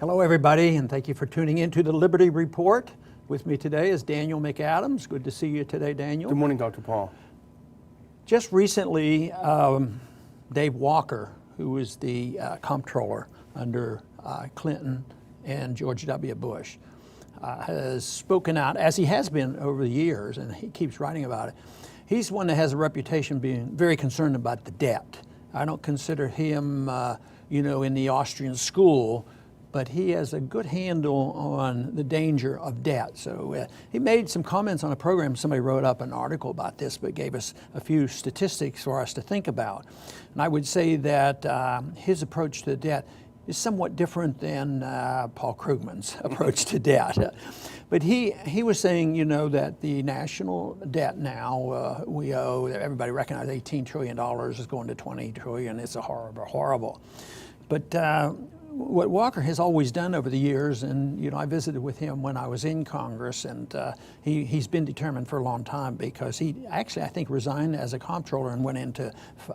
Hello, everybody, and thank you for tuning in to the Liberty Report. With me today is Daniel McAdams. Good to see you today, Daniel. Good morning, Dr. Paul. Just recently, Dave Walker, who was the Comptroller under Clinton and George W. Bush, has spoken out, as he has been over the years, and he keeps writing about it. He's one that has a reputation being very concerned about the debt. I don't consider him, in the Austrian school, but he has a good handle on the danger of debt. So he made some comments on a program. Somebody wrote up an article about this, but gave us a few statistics for us to think about. And I would say that his approach to debt is somewhat different than Paul Krugman's approach to debt. But he was saying, that the national debt now we owe, everybody recognizes $18 trillion is going to $20 trillion. It's a horrible. But what Walker has always done over the years, and I visited with him when I was in Congress, and he's been determined for a long time, because he actually, I think, resigned as a comptroller and went into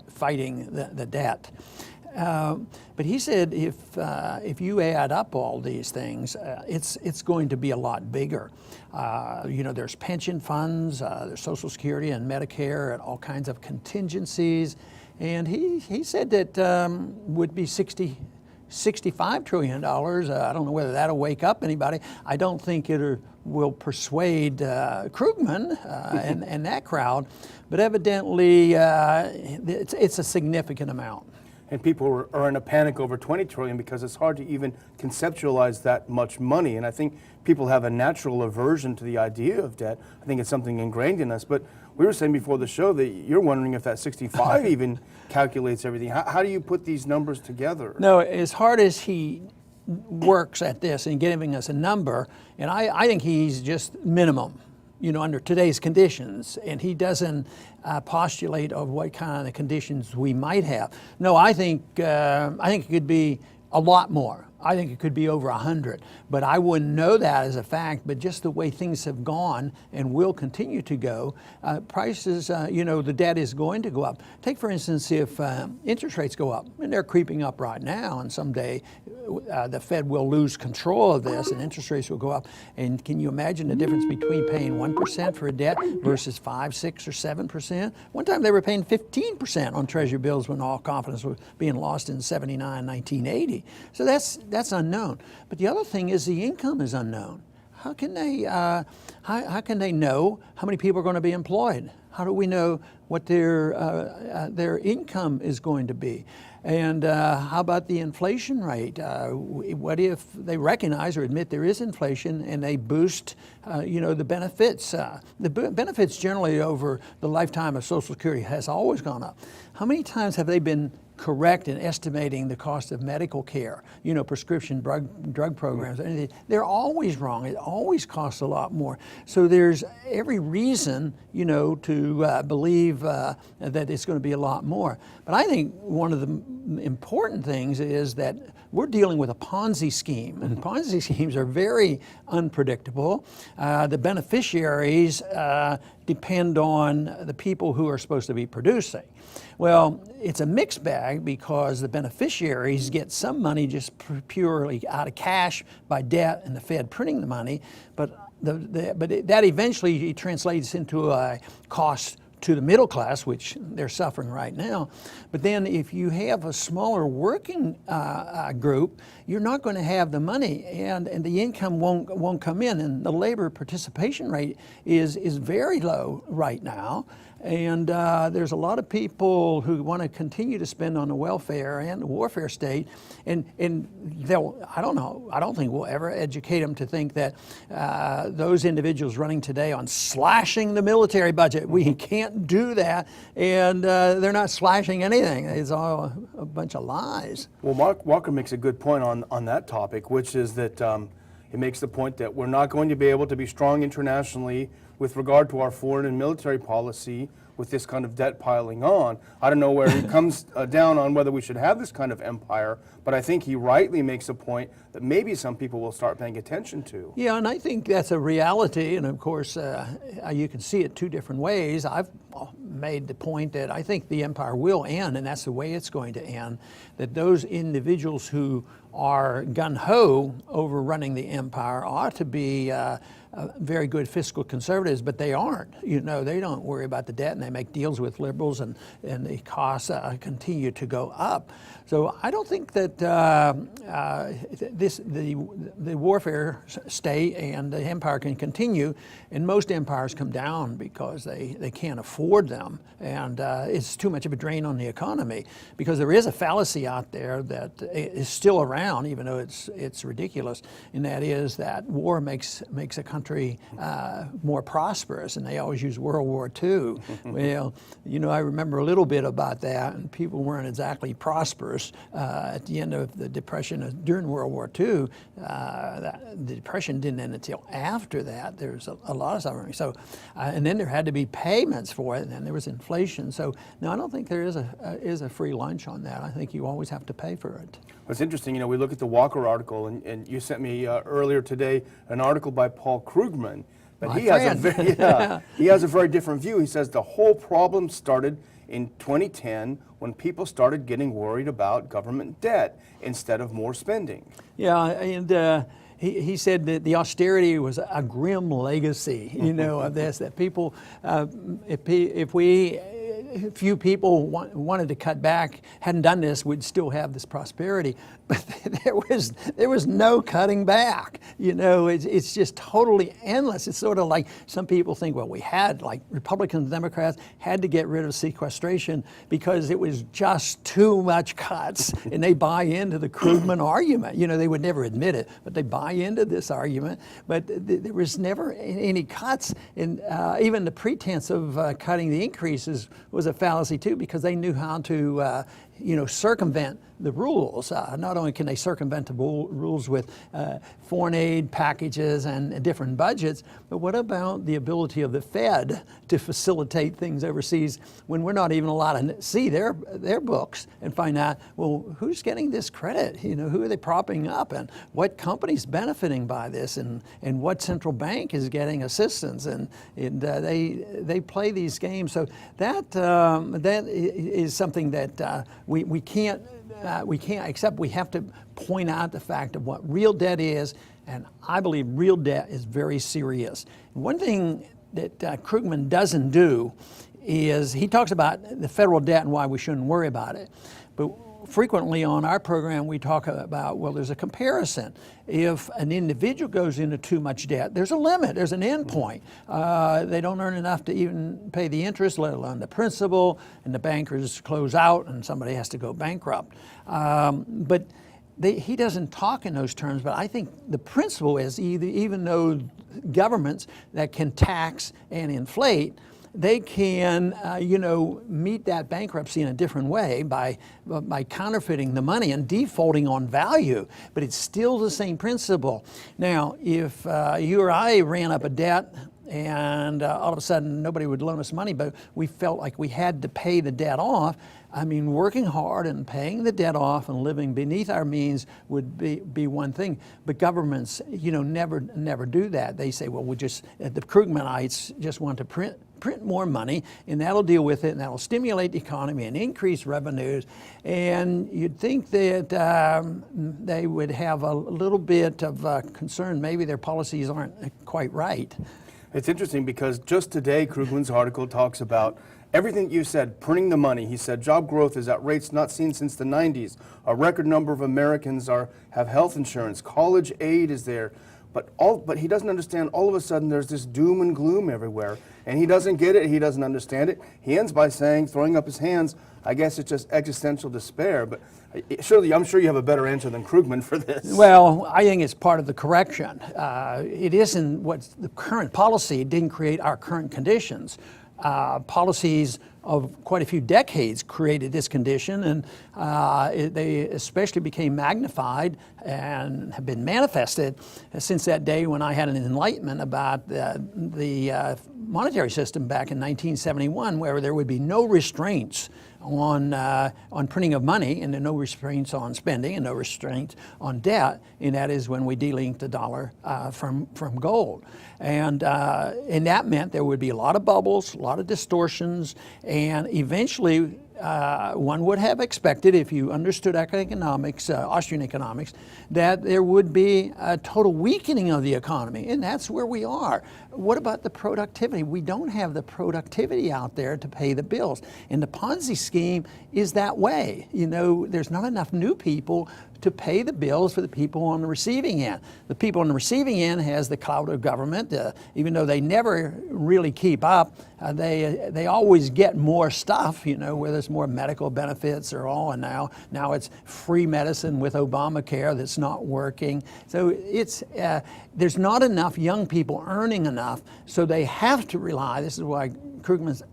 fighting the debt. But he said if you add up all these things, it's going to be a lot bigger. There's pension funds, there's Social Security and Medicare, and all kinds of contingencies, and he said that would be $65 trillion. I don't know whether that'll wake up anybody. I don't think it will persuade Krugman and that crowd, but evidently it's a significant amount. And people are in a panic over $20 trillion because it's hard to even conceptualize that much money. And I think people have a natural aversion to the idea of debt. I think it's something ingrained in us. But we were saying before the show that you're wondering if that 65 even calculates everything. How do you put these numbers together? No, as hard as he works at this and giving us a number, and I think he's just minimum, under today's conditions, and he doesn't postulate of what kind of conditions we might have. No, I think it could be a lot more. I think it could be over 100, but I wouldn't know that as a fact. But just the way things have gone and will continue to go, prices, the debt is going to go up. Take, for instance, if interest rates go up, and they're creeping up right now, and someday the Fed will lose control of this and interest rates will go up. And can you imagine the difference between paying 1% for a debt versus 5, 6, or 7%? One time they were paying 15% on Treasury bills when all confidence was being lost in 79, 1980. So that's unknown. But the other thing is the income is unknown. How can they know how many people are going to be employed? How do we know what their income is going to be? And how about the inflation rate? What if they recognize or admit there is inflation and they boost, the benefits? The benefits generally over the lifetime of Social Security has always gone up. How many times have they been correct in estimating the cost of medical care, prescription drug programs? They're always wrong. It always costs a lot more. So there's every reason, to believe that it's going to be a lot more. But I think one of the important things is that we're dealing with a Ponzi scheme, and Ponzi schemes are very unpredictable. The beneficiaries depend on the people who are supposed to be producing. Well, it's a mixed bag, because the beneficiaries get some money just purely out of cash by debt and the Fed printing the money, but that eventually translates into a cost to the middle class, which they're suffering right now. But then if you have a smaller working group, you're not going to have the money, and the income won't come in, and the labor participation rate is very low right now. And there's a lot of people who want to continue to spend on the welfare and the warfare state, and I don't think we'll ever educate them to think that those individuals running today on slashing the military budget, we can't do that, and they're not slashing anything. It's all a bunch of lies. Well, Mark Walker makes a good point on that topic, which is that it makes the point that we're not going to be able to be strong internationally with regard to our foreign and military policy with this kind of debt piling on. I don't know where he comes down on whether we should have this kind of empire, but I think he rightly makes a point that maybe some people will start paying attention to. Yeah, and I think that's a reality, and of course you can see it two different ways. I've made the point that I think the empire will end, and that's the way it's going to end, that those individuals who are gung-ho over running the empire ought to be very good fiscal conservatives, but they aren't. You know, they don't worry about the debt, and they make deals with liberals, and the costs continue to go up. So I don't think that the warfare state and the empire can continue, and most empires come down because they can't afford them, and it's too much of a drain on the economy. Because there is a fallacy out there that is still around, even though it's ridiculous, and that is that war makes a country more prosperous, and they always use World War II. Well, you know, I remember a little bit about that, and people weren't exactly prosperous at the end of the Depression. During World War II, the Depression didn't end until after that. There's a lot of suffering. So, and then there had to be payments for it, and then there was inflation. So, no, I don't think there is a free lunch on that. I think you always have to pay for it. It's interesting, you know, we look at the Walker article, and you sent me earlier today an article by Paul Krugman, but he has a very different view. He says the whole problem started in 2010 when people started getting worried about government debt instead of more spending. Yeah, and he said that the austerity was a grim legacy, you know, of this, that people, if few people wanted to cut back, hadn't done this, we'd still have this prosperity. But there was no cutting back. You know, it's just totally endless. It's sort of like some people think, well, we had, like Republicans and Democrats had to get rid of sequestration because it was just too much cuts, and they buy into the Krugman argument. You know, they would never admit it, but they buy into this argument. But there was never any cuts, and even the pretense of cutting the increases was a fallacy too, because they knew how to circumvent the rules. Not only can they circumvent the rules with foreign aid packages and different budgets, but what about the ability of the Fed to facilitate things overseas when we're not even allowed to see their books and find out, well, who's getting this credit? You know, who are they propping up, and what company's benefiting by this, and what central bank is getting assistance, and they play these games. So that is something that we can't accept. We have to point out the fact of what real debt is, and I believe real debt is very serious. One thing that Krugman doesn't do is he talks about the federal debt and why we shouldn't worry about it. But frequently on our program we talk about, well, there's a comparison. If an individual goes into too much debt, there's a limit, there's an end point. They don't earn enough to even pay the interest, let alone the principal, and the bankers close out and somebody has to go bankrupt. But he doesn't talk in those terms, but I think the principle is even though governments that can tax and inflate, they can, meet that bankruptcy in a different way by counterfeiting the money and defaulting on value. But it's still the same principle. Now, if you or I ran up a debt and all of a sudden nobody would loan us money, but we felt like we had to pay the debt off, I mean, working hard and paying the debt off and living beneath our means would be one thing. But governments, never do that. They say, well, the Krugmanites just want to print more money, and that'll deal with it, and that'll stimulate the economy and increase revenues. And you'd think that they would have a little bit of concern. Maybe their policies aren't quite right. It's interesting because just today, Krugman's article talks about everything you said, printing the money. He said job growth is at rates not seen since the 90s. A record number of Americans have health insurance. College aid is there. But he doesn't understand, all of a sudden there's this doom and gloom everywhere. And he doesn't get it, he doesn't understand it. He ends by saying, throwing up his hands, I guess it's just existential despair. But surely, I'm sure you have a better answer than Krugman for this. Well, I think it's part of the correction. It isn't what the current policy didn't create our current conditions. Policies of quite a few decades created this condition, and they especially became magnified and have been manifested since that day when I had an enlightenment about the monetary system back in 1971, where there would be no restraints on printing of money, and no restraints on spending, and no restraints on debt, and that is when we delinked the dollar from gold. And that meant there would be a lot of bubbles, a lot of distortions, and eventually one would have expected, if you understood economics, Austrian economics, that there would be a total weakening of the economy, and that's where we are. What about the productivity? We don't have the productivity out there to pay the bills, and the Ponzi scheme is that way. You know, there's not enough new people to pay the bills for the people on the receiving end. The people on the receiving end has the clout of government. Even though they never really keep up, they always get more stuff, you know, whether it's more medical benefits or all, and now it's free medicine with Obamacare that's not working. So it's there's not enough young people earning enough, so they have to rely. This is why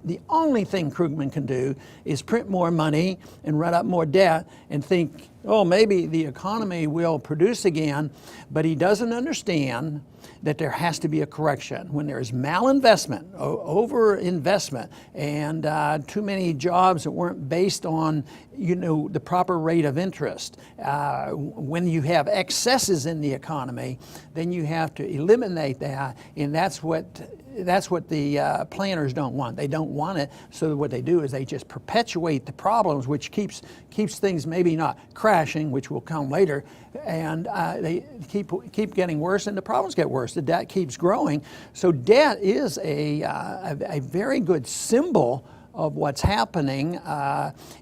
the only thing Krugman can do is print more money and run up more debt and think, oh, maybe the economy will produce again, but he doesn't understand that there has to be a correction. When there's malinvestment, overinvestment, and too many jobs that weren't based on, you know, the proper rate of interest, when you have excesses in the economy, then you have to eliminate that, and that's what the planners don't want. They don't want it, so what they do is they just perpetuate the problems, which keeps things maybe not crashing, which will come later, and they keep getting worse, and the problems get worse. The debt keeps growing. So debt is a very good symbol of what's happening.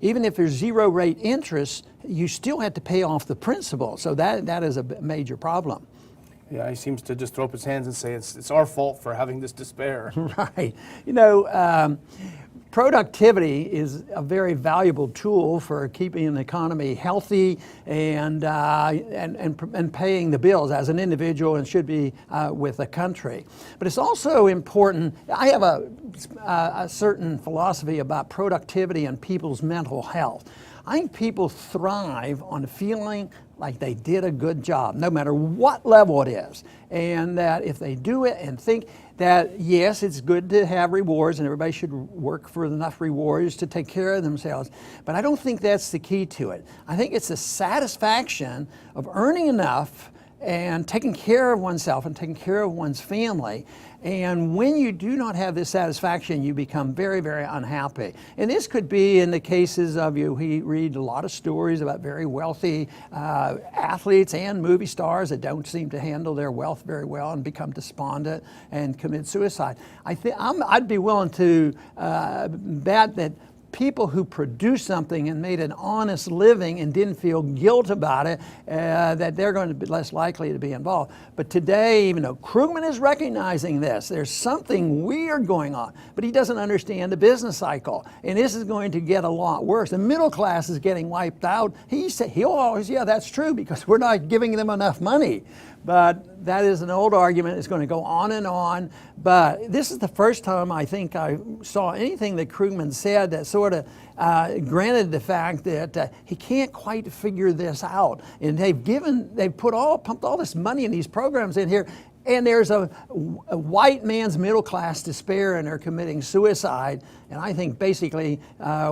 Even if there's zero rate interest, you still have to pay off the principal. So that is a major problem. Yeah, he seems to just throw up his hands and say it's our fault for having this despair. Right. You know, productivity is a very valuable tool for keeping an economy healthy and paying the bills as an individual, and should be with the country. But it's also important. I have a certain philosophy about productivity and people's mental health. I think people thrive on feeling like they did a good job, no matter what level it is. And that if they do it and think that, yes, it's good to have rewards and everybody should work for enough rewards to take care of themselves, but I don't think that's the key to it. I think it's the satisfaction of earning enough and taking care of oneself and taking care of one's family. And when you do not have this satisfaction, you become very, very unhappy. And this could be in the cases of we read a lot of stories about very wealthy athletes and movie stars that don't seem to handle their wealth very well and become despondent and commit suicide. I'd be willing to bet that people who produced something and made an honest living and didn't feel guilt about it, that they're going to be less likely to be involved. But today, even though Krugman is recognizing this, there's something weird going on, but he doesn't understand the business cycle. And this is going to get a lot worse. The middle class is getting wiped out. He'll always, yeah, that's true, because we're not giving them enough money. But that is an old argument. It's going to go on and on. But this is the first time I think I saw anything that Krugman said that sort of granted the fact that he can't quite figure this out. And they've pumped all this money in these programs in here, and there's a white man's middle class despair, and they're committing suicide. And I think basically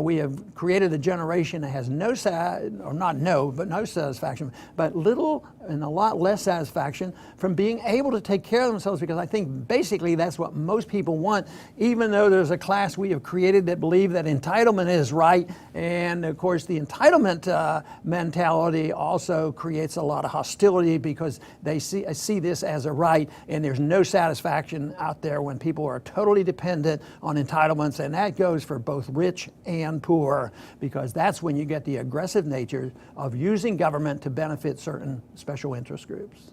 we have created a generation that has no satisfaction, but little and a lot less satisfaction from being able to take care of themselves, because I think basically that's what most people want, even though there's a class we have created that believe that entitlement is right. And of course the entitlement mentality also creates a lot of hostility, because they see this as a right, and there's no satisfaction out there when people are totally dependent on entitlements. And that goes for both rich and poor, because that's when you get the aggressive nature of using government to benefit certain special interest groups.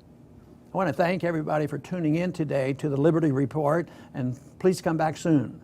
I want to thank everybody for tuning in today to the Liberty Report, and please come back soon.